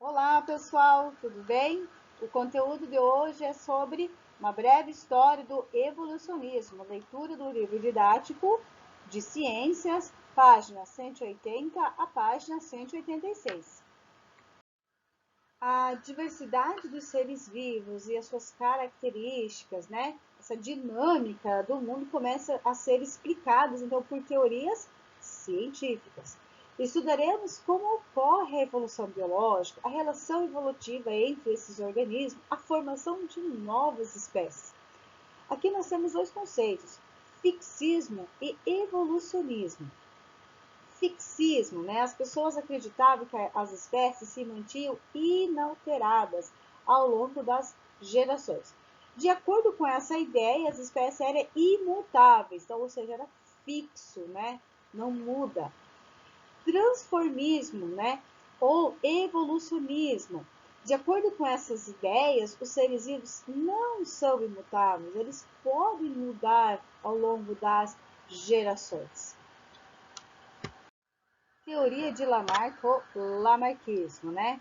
Olá, pessoal, tudo bem? O conteúdo de hoje é sobre uma breve história do evolucionismo, leitura do livro didático de ciências, página 180 a página 186. A diversidade dos seres vivos e as suas características, né? Essa dinâmica do mundo começa a ser explicadas, então, por teorias científicas. Estudaremos como ocorre a evolução biológica, a relação evolutiva entre esses organismos, a formação de novas espécies. Aqui nós temos dois conceitos, fixismo e evolucionismo. Fixismo, né? As pessoas acreditavam que as espécies se mantinham inalteradas ao longo das gerações. De acordo com essa ideia, as espécies eram imutáveis, então, ou seja, era fixo, né? Não muda. Transformismo, né? Ou evolucionismo. De acordo com essas ideias, os seres vivos não são imutáveis, eles podem mudar ao longo das gerações. Teoria de Lamarck ou Lamarckismo, né?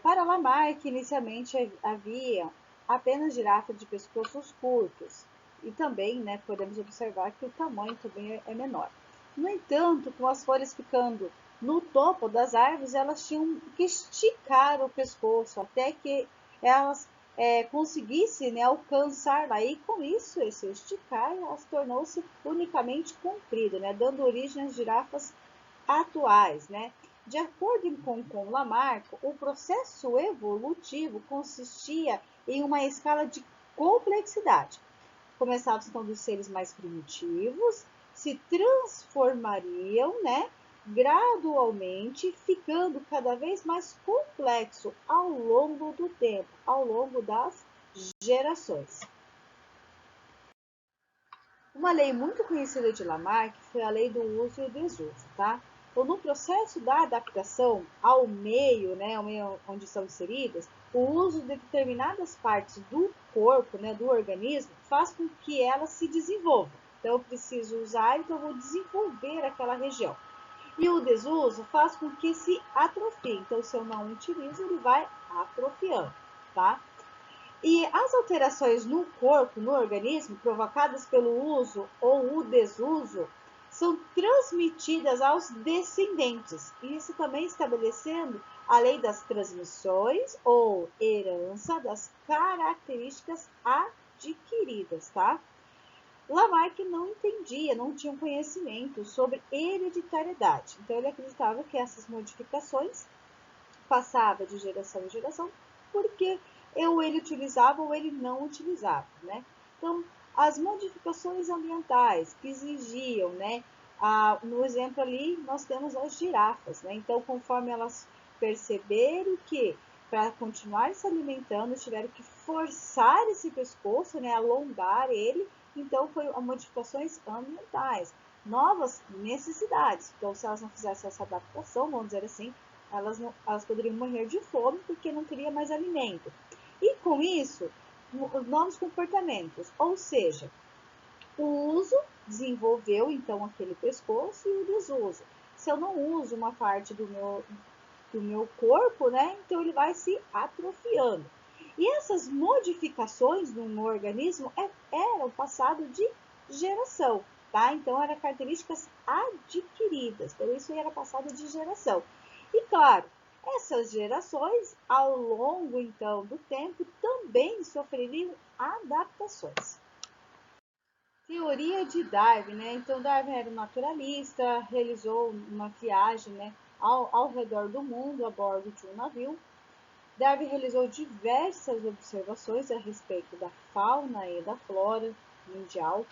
Para Lamarck, inicialmente havia apenas girafas de pescoços curtos e também, né, podemos observar que o tamanho também é menor. No entanto, com as folhas ficando no topo das árvores, elas tinham que esticar o pescoço até que elas conseguissem, né, alcançar lá. E com isso, esse esticar, elas tornou-se unicamente comprido, né, dando origem às girafas atuais, né? De acordo com Lamarck, o processo evolutivo consistia em uma escala de complexidade. Começados então dos seres mais primitivos, se transformariam, né, gradualmente, ficando cada vez mais complexo ao longo do tempo, ao longo das gerações. Uma lei muito conhecida de Lamarck foi a lei do uso e o desuso, tá? Então, no processo da adaptação ao meio, né, ao meio onde são inseridas, o uso de determinadas partes do corpo, né, do organismo, faz com que ela se desenvolva. Então, eu preciso usar, então eu vou desenvolver aquela região. E o desuso faz com que se atrofie. Então, se eu não utilizo, ele vai atrofiando, tá? E as alterações no corpo, no organismo, provocadas pelo uso ou o desuso, são transmitidas aos descendentes. Isso também estabelecendo a lei das transmissões ou herança das características adquiridas, tá? Lamarck não entendia, não tinha um conhecimento sobre hereditariedade. Então, ele acreditava que essas modificações passavam de geração em geração, porque ou ele utilizava ou ele não utilizava, né? Então, as modificações ambientais que exigiam, né? No exemplo ali, nós temos as girafas, né? Então, conforme elas perceberam que para continuar se alimentando, tiveram que forçar esse pescoço, né? Alongar ele, então foi modificações ambientais, novas necessidades. Então, se elas não fizessem essa adaptação, vamos dizer assim, elas poderiam morrer de fome porque não teria mais alimento. E com isso, novos comportamentos, ou seja, o uso desenvolveu então aquele pescoço e o desuso. Se eu não uso uma parte do meu corpo, né, então ele vai se atrofiando. E essas modificações no organismo eram passadas de geração, tá? Então eram características adquiridas, então isso era passado de geração. E claro, essas gerações, ao longo então do tempo, também sofreriam adaptações. Teoria de Darwin, né? Então Darwin era um naturalista, realizou uma viagem, né, ao redor do mundo a bordo de um navio. Darwin realizou diversas observações a respeito da fauna e da flora mundial,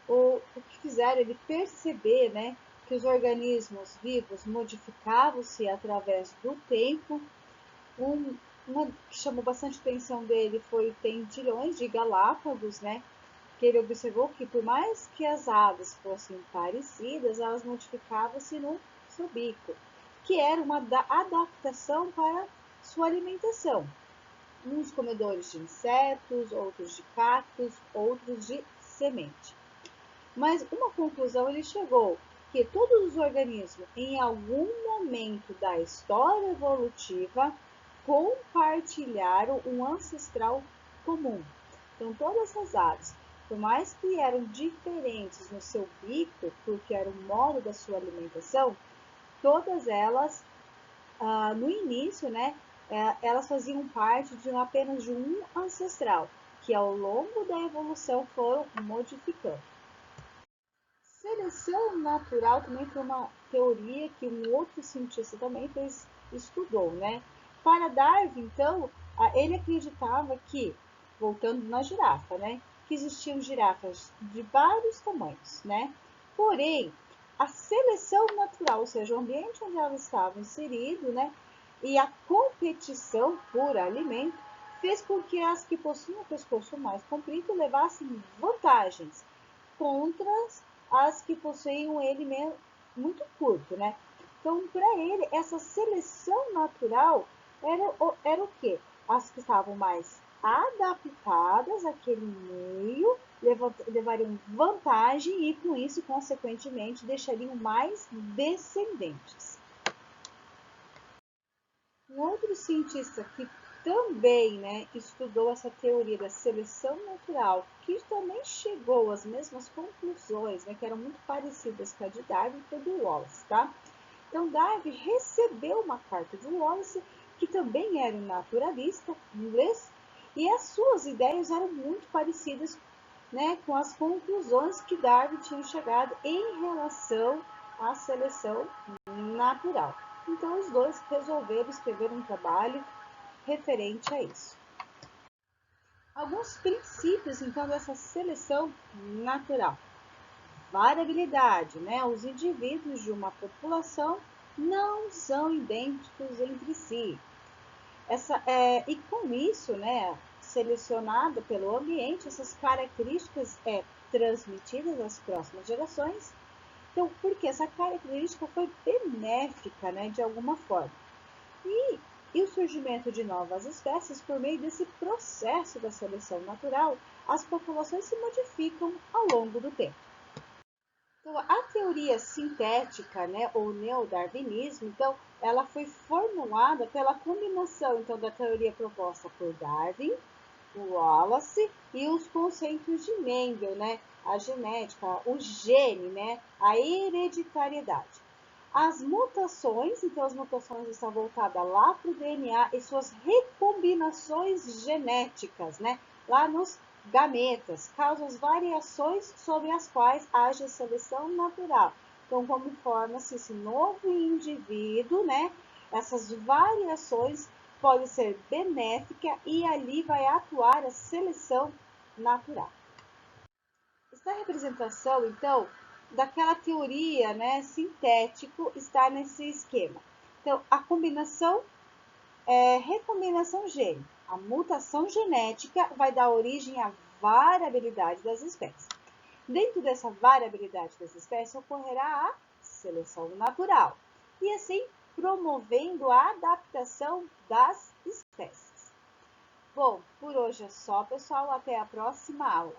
o que fizeram ele perceber, né, que os organismos vivos modificavam-se através do tempo. Uma que chamou bastante atenção dele foi o tendilhões de Galápagos, né, que ele observou que por mais que as aves fossem parecidas, elas modificavam-se no seu bico, que era uma adaptação para sua alimentação. Uns comedores de insetos, outros de cactos, outros de semente. Mas uma conclusão ele chegou, que todos os organismos, em algum momento da história evolutiva, compartilharam um ancestral comum. Então, todas as aves, por mais que eram diferentes no seu bico, porque era o modo da sua alimentação, todas elas, no início, né, elas faziam parte de apenas de um ancestral, que ao longo da evolução foram modificando. Seleção natural também foi uma teoria que um outro cientista também estudou, né? Para Darwin, então, ele acreditava que, voltando na girafa, né, que existiam girafas de vários tamanhos, né? Porém, a seleção natural, ou seja, o ambiente onde elas estavam inseridas, né, e a competição por alimento, fez com que as que possuíam o pescoço mais comprido levassem vantagens contra as que possuem ele muito curto, né? Então, para ele, essa seleção natural era o quê? As que estavam mais adaptadas àquele meio levariam vantagem e, com isso, consequentemente, deixariam mais descendentes. Um outro cientista que também, né, estudou essa teoria da seleção natural, que também chegou às mesmas conclusões, né, que eram muito parecidas com a de Darwin, foi do Wallace, tá? Então, Darwin recebeu uma carta de Wallace, que também era um naturalista inglês, e as suas ideias eram muito parecidas, né, com as conclusões que Darwin tinha chegado em relação à seleção natural. Então, os dois resolveram escrever um trabalho referente a isso. Alguns princípios, então, dessa seleção natural. Variabilidade, né? Os indivíduos de uma população não são idênticos entre si. E com isso, né, selecionada pelo ambiente, essas características transmitidas às próximas gerações. Então, porque essa característica foi benéfica, né, de alguma forma. E o surgimento de novas espécies, por meio desse processo da seleção natural, as populações se modificam ao longo do tempo. Então, a teoria sintética, né, ou neodarwinismo, então, ela foi formulada pela combinação então, da teoria proposta por Darwin, o Wallace e os conceitos de Mendel, né, a genética, o gene, né, a hereditariedade. As mutações, então as mutações estão voltadas lá para o DNA e suas recombinações genéticas, né? Lá nos gametas, causam as variações sobre as quais age a seleção natural. Então, como forma-se esse novo indivíduo, né? Essas variações podem ser benéficas e ali vai atuar a seleção natural. Essa representação, então, daquela teoria, né, sintético está nesse esquema. Então, a combinação recombinação gênica. A mutação genética vai dar origem à variabilidade das espécies. Dentro dessa variabilidade das espécies ocorrerá a seleção natural e assim promovendo a adaptação das espécies. Bom, por hoje é só, pessoal. Até a próxima aula.